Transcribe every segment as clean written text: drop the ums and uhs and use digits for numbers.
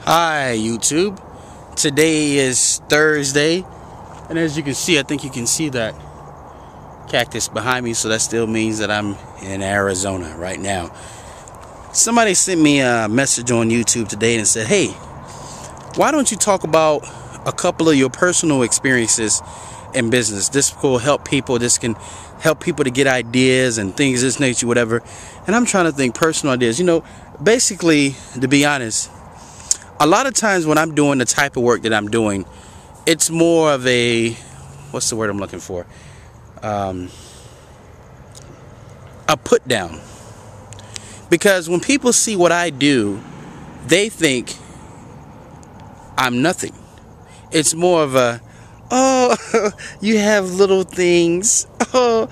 Hi YouTube. Today is Thursday, and as you can see, I think you can see that cactus behind me, so that still means that I'm in Arizona right now. Somebody sent me a message on YouTube today and said, hey, why don't you talk about a couple of your personal experiences in business? This will help people. This can help people to get ideas and things of this nature, whatever. And I'm trying to think personal ideas. Basically, to be honest, a lot of times when I'm doing the type of work that I'm doing, it's more of a, what's the word I'm looking for? A put down. Because when people see what I do, they think I'm nothing. It's more of a, oh, you have little things. Oh,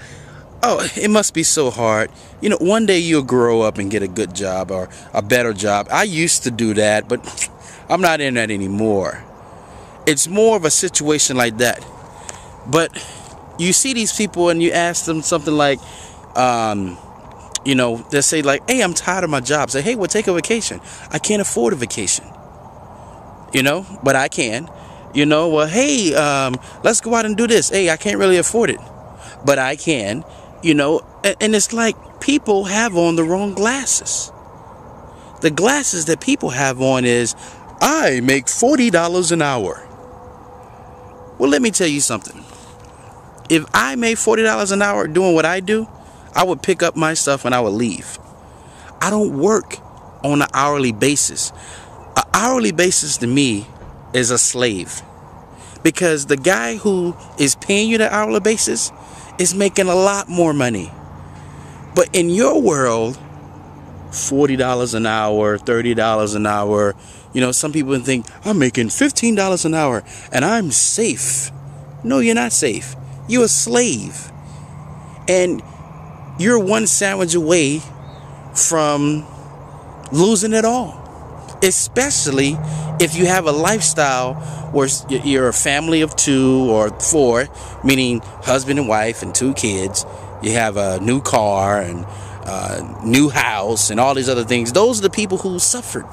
it must be so hard. One day you'll grow up and get a good job or a better job. I used to do that, but I'm not in that anymore. It's more of a situation like that. But you see these people and you ask them something like, they say like, hey, I'm tired of my job. Say, hey, well, take a vacation. I can't afford a vacation. But I can. Well, hey, let's go out and do this. Hey, I can't really afford it, but I can. And it's like people have on the wrong glasses. The glasses that people have on is, I make $40 an hour. Well, let me tell you something. If I made $40 an hour doing what I do, I would pick up my stuff and I would leave. I don't work on an hourly basis. An hourly basis to me is a slave. Because the guy who is paying you the hourly basis is making a lot more money. But in your world, $40 an hour, $30 an hour, some people think, I'm making $15 an hour and I'm safe. No, you're not safe. You're a slave. And you're one sandwich away from losing it all. Especially if you have a lifestyle where you're a family of 2 or 4, meaning husband and wife and 2 kids. You have a new car and new house and all these other things. Those are the people who suffered,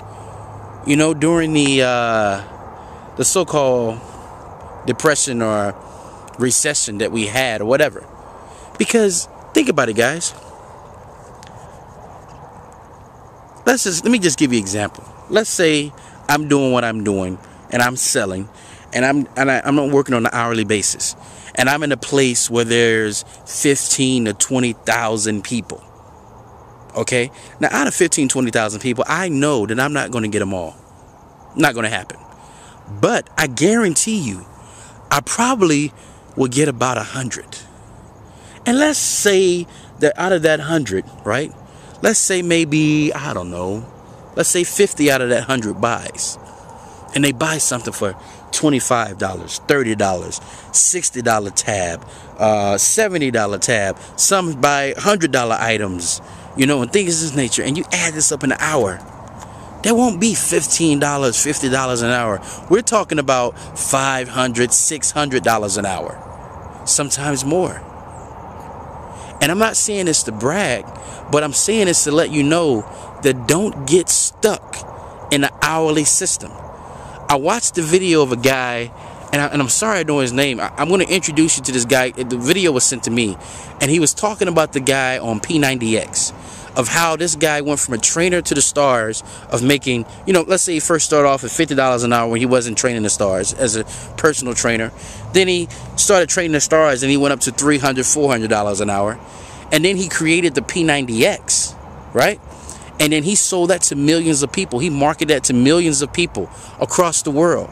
during the so-called depression or recession that we had or whatever. Because think about it, guys. Let me just give you an example. Let's say I'm doing what I'm doing and I'm selling and I'm not working on an hourly basis, and I'm in a place where there's 15 to 20,000 people. Okay, now out of 15, 20,000 people, I know that I'm not going to get them all. Not going to happen. But I guarantee you, I probably will get about 100. And let's say that out of that 100, right? Let's say maybe, I don't know, let's say 50 out of that 100 buys. And they buy something for $25, $30, $60 tab, $70 tab. Some buy $100 items, and things of this nature. And you add this up in an hour. That won't be $15, $50 an hour. We're talking about $500, $600 an hour. Sometimes more. And I'm not saying this to brag, but I'm saying this to let you know that don't get stuck in an hourly system. I watched the video of a guy, and I'm sorry I don't know his name. I'm going to introduce you to this guy. The video was sent to me, and he was talking about the guy on P90X, of how this guy went from a trainer to the stars of making, let's say he first started off at $50 an hour when he wasn't training the stars as a personal trainer. Then he started training the stars and he went up to $300, $400 an hour. And then he created the P90X, right? And then he sold that to millions of people. He marketed that to millions of people across the world.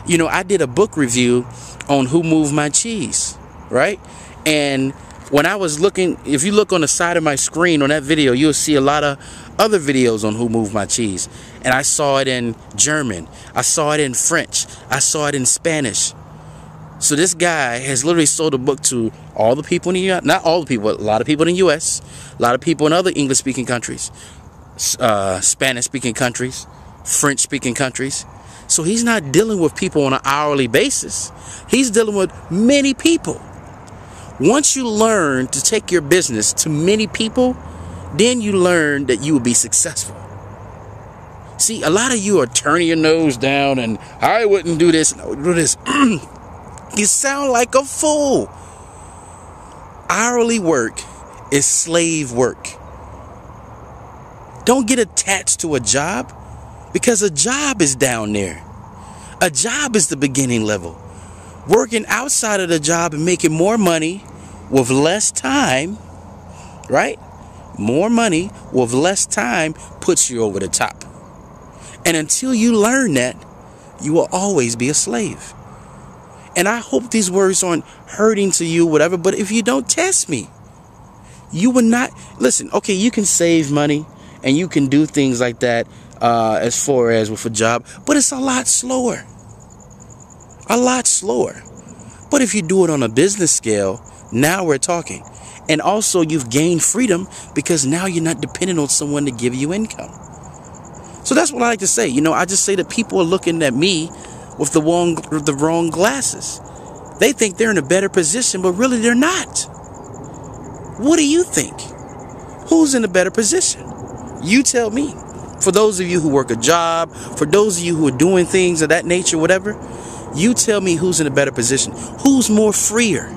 I did a book review on Who Moved My Cheese, right? And when I was looking, if you look on the side of my screen on that video, you'll see a lot of other videos on Who Moved My Cheese. And I saw it in German. I saw it in French. I saw it in Spanish. So this guy has literally sold a book to all the people in the U.S. Not all the people, but a lot of people in the U.S., a lot of people in other English-speaking countries, Spanish-speaking countries, French-speaking countries. So he's not dealing with people on an hourly basis. He's dealing with many people. Once you learn to take your business to many people, then you learn that you will be successful. See, a lot of you are turning your nose down and I wouldn't do this. No, do this. You sound like a fool. Hourly work is slave work. Don't get attached to a job, because a job is down there. A job is the beginning level. Working outside of the job and making more money with less time, right? More money with less time puts you over the top. And until you learn that, you will always be a slave. And I hope these words aren't hurting to you, whatever, but if you don't test me, you will not. Listen, okay, you can save money and you can do things like that as far as with a job, but it's a lot slower. A lot slower. But if you do it on a business scale, now we're talking. And also you've gained freedom because now you're not dependent on someone to give you income. So that's what I like to say. You know, I just say that people are looking at me with the wrong glasses. They think they're in a better position, but really they're not. What do you think? Who's in a better position? You tell me. For those of you who work a job, for those of you who are doing things of that nature, whatever, you tell me who's in a better position. Who's more freer?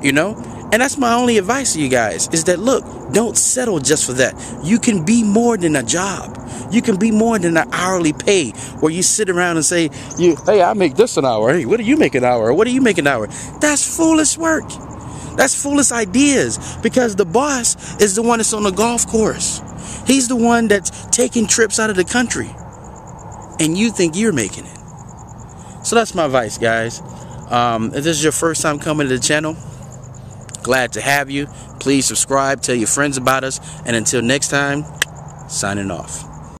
You know? And that's my only advice to you guys, is that, look, don't settle just for that. You can be more than a job. You can be more than an hourly pay where you sit around and say, hey, I make this an hour. Hey, what do you make an hour? What do you make an hour? That's foolish work. That's foolish ideas, because the boss is the one that's on the golf course. He's the one that's taking trips out of the country. And you think you're making it. So that's my advice, guys. If this is your first time coming to the channel, glad to have you. Please subscribe, tell your friends about us, and until next time, signing off.